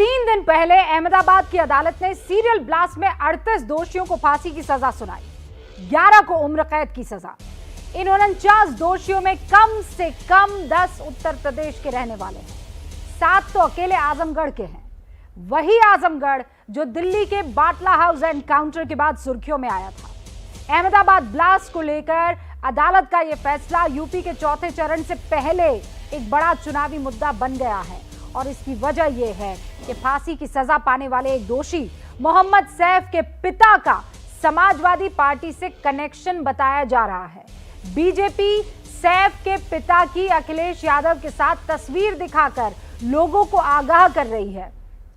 3 दिन पहले अहमदाबाद की अदालत ने सीरियल ब्लास्ट में 38 दोषियों को फांसी की सजा सुनाई, 11 को उम्र कैद की सजा। इन 49 दोषियों में कम से कम 10 उत्तर प्रदेश के रहने वाले हैं, 7 तो अकेले आजमगढ़ के हैं। वही आजमगढ़ जो दिल्ली के बाटला हाउस एनकाउंटर के बाद सुर्खियों में आया था। अहमदाबाद ब्लास्ट को लेकर अदालत का यह फैसला यूपी के चौथे चरण से पहले एक बड़ा चुनावी मुद्दा बन गया है और इसकी वजह यह है कि फांसी की सजा पाने वाले एक दोषी मोहम्मद सैफ के पिता का समाजवादी पार्टी से कनेक्शन बताया जा रहा है। बीजेपी सैफ के पिता की अखिलेश यादव के साथ तस्वीर दिखाकर लोगों को आगाह कर रही है।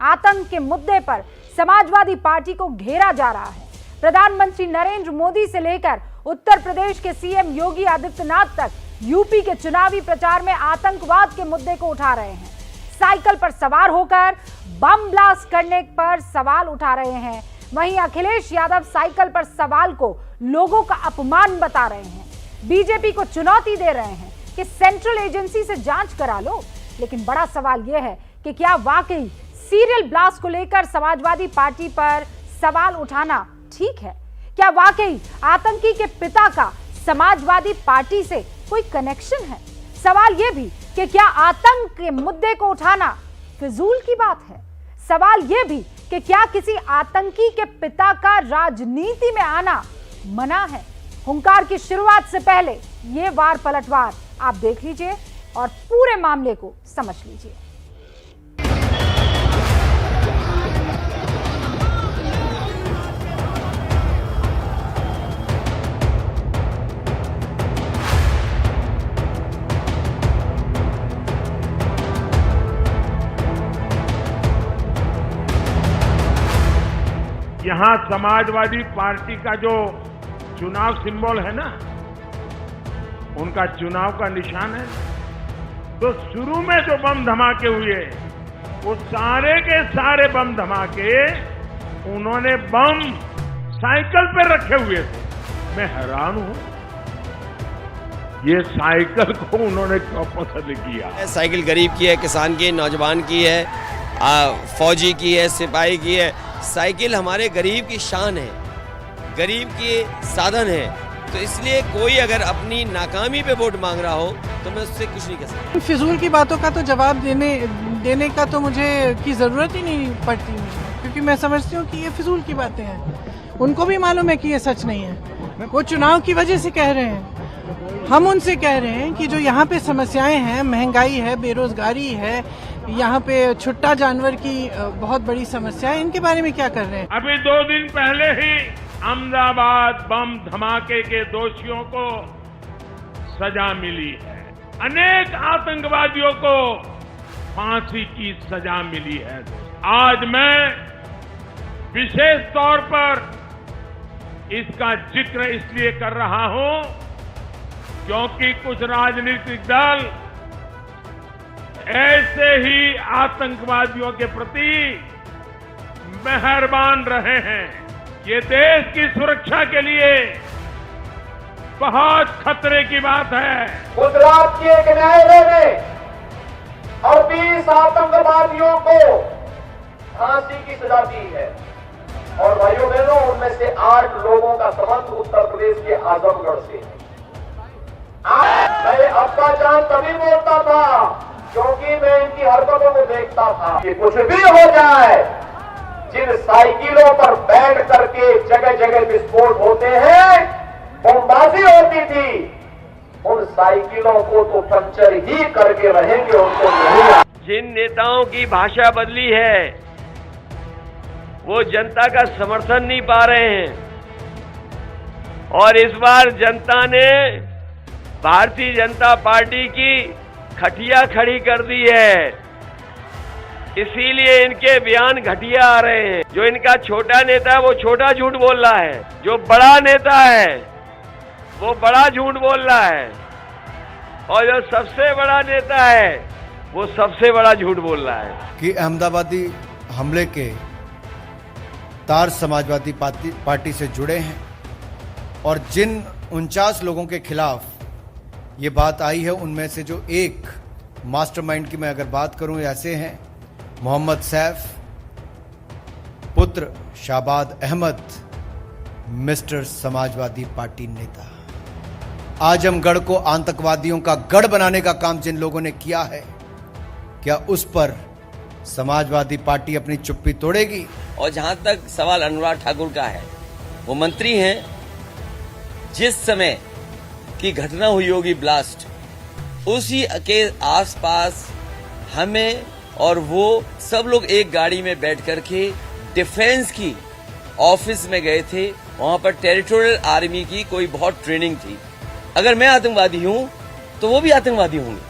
आतंक के मुद्दे पर समाजवादी पार्टी को घेरा जा रहा है। प्रधानमंत्री नरेंद्र मोदी से लेकर उत्तर प्रदेश के सीएम योगी आदित्यनाथ तक यूपी के चुनावी प्रचार में आतंकवाद के मुद्दे को उठा रहे हैं। साइकिल पर सवार होकर बम ब्लास्ट करने पर सवाल उठा रहे हैं। वहीं अखिलेश यादव साइकिल पर सवाल को लोगों का अपमान बता रहे हैं। बीजेपी को चुनौती दे रहे हैं कि सेंट्रल एजेंसी से जांच करा लो। लेकिन बड़ा सवाल यह है कि क्या वाकई सीरियल ब्लास्ट को लेकर समाजवादी पार्टी पर सवाल उठाना ठीक है? क्या वाकई आतंकी के पिता का समाजवादी पार्टी से कोई कनेक्शन है? सवाल यह भी कि क्या आतंक के मुद्दे को उठाना फिजूल की बात है? सवाल यह भी कि क्या किसी आतंकी के पिता का राजनीति में आना मना है? हुंकार की शुरुआत से पहले यह वार पलटवार आप देख लीजिए और पूरे मामले को समझ लीजिए। यहां समाजवादी पार्टी का जो चुनाव सिंबल है ना, उनका चुनाव का निशान है। तो शुरू में जो बम धमाके हुए, वो सारे के सारे बम धमाके उन्होंने बम साइकिल पे रखे हुए थे। मैं हैरान हूं, ये साइकिल को उन्होंने क्यों पसंद किया? साइकिल गरीब की है, किसान की, नौजवान की है, फौजी की है, सिपाही की है। साइकिल हमारे गरीब की शान है, गरीब की साधन है। तो इसलिए कोई अगर अपनी नाकामी पे वोट मांग रहा हो तो मैं उससे कुछ नहीं कह सकता। फिजूल की बातों का तो जवाब देने का तो मुझे की जरूरत ही नहीं पड़ती, क्योंकि मैं समझती हूँ कि ये फिजूल की बातें हैं। उनको भी मालूम है कि ये सच नहीं है। वो चुनाव की वजह से कह रहे हैं। हम उनसे कह रहे हैं कि जो यहाँ पे समस्याएं हैं, महंगाई है, बेरोजगारी है, यहाँ पे छुट्टा जानवर की बहुत बड़ी समस्या है, इनके बारे में क्या कर रहे हैं? अभी 2 दिन पहले ही अहमदाबाद बम धमाके के दोषियों को सजा मिली है। अनेक आतंकवादियों को फांसी की सजा मिली है। आज मैं विशेष तौर पर इसका जिक्र इसलिए कर रहा हूं क्योंकि कुछ राजनीतिक दल ऐसे ही आतंकवादियों के प्रति मेहरबान रहे हैं। ये देश की सुरक्षा के लिए बहुत खतरे की बात है। गुजरात की एक न्यायालय ने 38 आतंकवादियों को फांसी की सजा दी है और भाइयों बहनों, उनमें से 8 लोगों का संबंध उत्तर प्रदेश के आजमगढ़ से है। मैं अब्बा जान तभी बोलता था क्योंकि मैं इनकी हरकतों को देखता था कि कुछ भी हो जाए, जिन साइकिलों पर बैठ करके जगह जगह विस्फोट होते हैं, बमबाजी होती थी, उन साइकिलों को तो पंचर ही करके रहेंगे, उनको नहीं। जिन नेताओं की भाषा बदली है वो जनता का समर्थन नहीं पा रहे हैं और इस बार जनता ने भारतीय जनता पार्टी की खटिया खड़ी कर दी है। इसीलिए इनके बयान घटिया आ रहे हैं। जो इनका छोटा नेता है वो छोटा झूठ बोल रहा है, जो बड़ा नेता है वो बड़ा झूठ बोल रहा है और जो सबसे बड़ा नेता है वो सबसे बड़ा झूठ बोल रहा है। कि अहमदाबादी हमले के तार समाजवादी पार्टी से जुड़े हैं और जिन 49 लोगों के खिलाफ ये बात आई है, उनमें से जो एक मास्टरमाइंड की मैं अगर बात करूं, ऐसे हैं मोहम्मद सैफ पुत्र शाबाद अहमद मिस्टर समाजवादी पार्टी नेता। आजमगढ़ को आतंकवादियों का गढ़ बनाने का काम जिन लोगों ने किया है, क्या उस पर समाजवादी पार्टी अपनी चुप्पी तोड़ेगी? और जहां तक सवाल अनुराग ठाकुर का है, वो मंत्री हैं। जिस समय की घटना हुई होगी ब्लास्ट, उसी के आसपास हमें और वो सब लोग एक गाड़ी में बैठ करके डिफेंस की ऑफिस में गए थे। वहां पर टेरिटोरियल आर्मी की कोई बहुत ट्रेनिंग थी। अगर मैं आतंकवादी हूं तो वो भी आतंकवादी होंगे।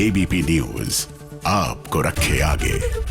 एबीपी न्यूज आपको रखे आगे।